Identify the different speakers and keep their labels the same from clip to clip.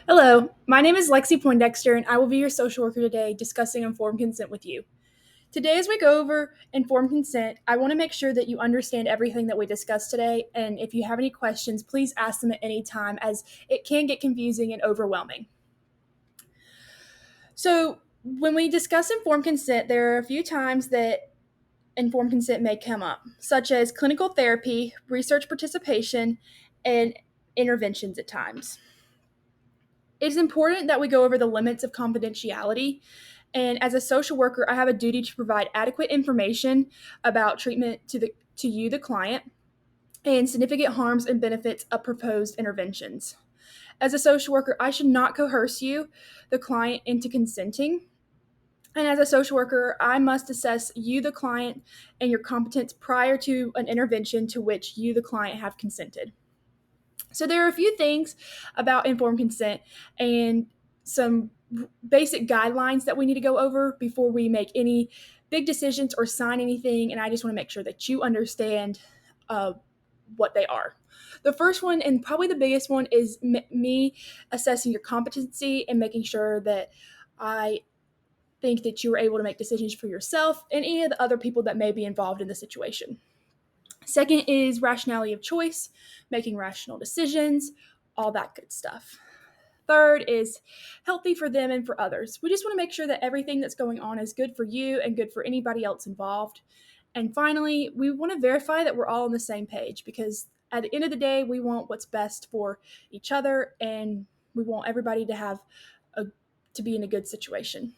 Speaker 1: Hello, my name is Lexi Poindexter, and I will be your social worker today discussing informed consent with you. Today, as we go over informed consent, I want to make sure that you understand everything that we discussed today, and if you have any questions, please ask them at any time as it can get confusing and overwhelming. So, when we discuss informed consent, there are a few times that informed consent may come up, such as clinical therapy, research participation, and interventions at times. It is important that we go over the limits of confidentiality. And as a social worker, I have a duty to provide adequate information about treatment to you, the client, and significant harms and benefits of proposed interventions. As a social worker, I should not coerce you, the client, into consenting. And as a social worker, I must assess you, the client, and your competence prior to an intervention to which you, the client, have consented. So there are a few things about informed consent and some basic guidelines that we need to go over before we make any big decisions or sign anything. And I just want to make sure that you understand uh, what they are. The first one, and probably the biggest one, is me assessing your competency and making sure that I think that you are able to make decisions for yourself and any of the other people that may be involved in the situation. Second is rationality of choice, making rational decisions, all that good stuff. Third is healthy for them and for others. We just want to make sure that everything that's going on is good for you and good for anybody else involved. And finally, we want to verify that we're all on the same page because at the end of the day, we want what's best for each other and we want everybody to have a to be in a good situation.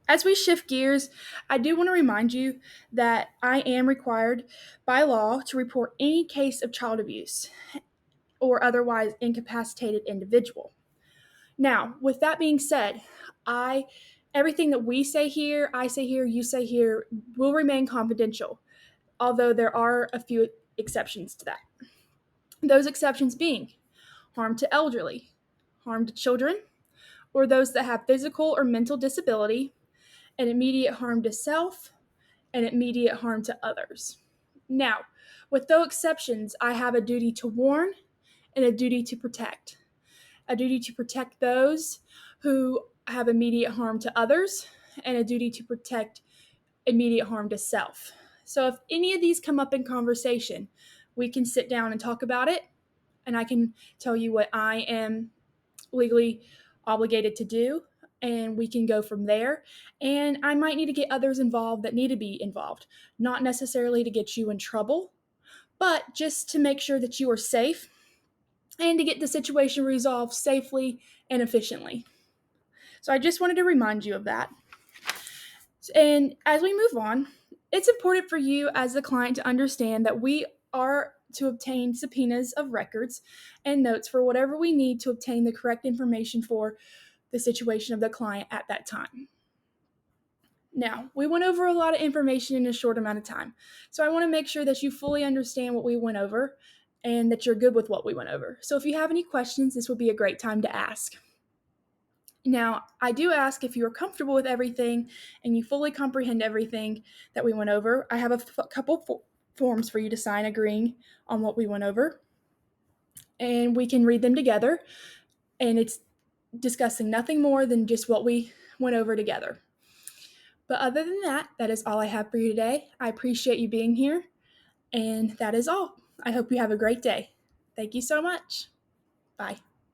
Speaker 1: As we shift gears, I do want to remind you that I am required by law to report any case of child abuse or otherwise incapacitated individual. Now, with that being said, I everything that we say here, I say here, you say here will remain confidential, although there are a few exceptions to that. Those exceptions being harm to elderly, harm to children, or those that have physical or mental disability, and immediate harm to self, and immediate harm to others. Now, with those exceptions, I have a duty to warn and a duty to protect. A duty to protect those who have immediate harm to others, and a duty to protect immediate harm to self. So, if any of these come up in conversation, we can sit down and talk about it, and I can tell you what I am legally obligated to do, and we can go from there. And I might need to get others involved that need to be involved, not necessarily to get you in trouble, but just to make sure that you are safe and to get the situation resolved safely and efficiently. So I just wanted to remind you of that. And as we move on, it's important for you as the client to understand that we are to obtain subpoenas of records and notes for whatever we need to obtain the correct information for the situation of the client at that time. Now, we went over a lot of information in a short amount of time, so I want to make sure that you fully understand what we went over and that you're good with what we went over. So if you have any questions, this would be a great time to ask. Now, I do ask if you are comfortable with everything and you fully comprehend everything that we went over. I have a couple forms for you to sign agreeing on what we went over, and we can read them together. And it's discussing nothing more than just what we went over together. But other than that, that is all I have for you today. I appreciate you being here, and that is all. I hope you have a great day. Thank you so much. Bye.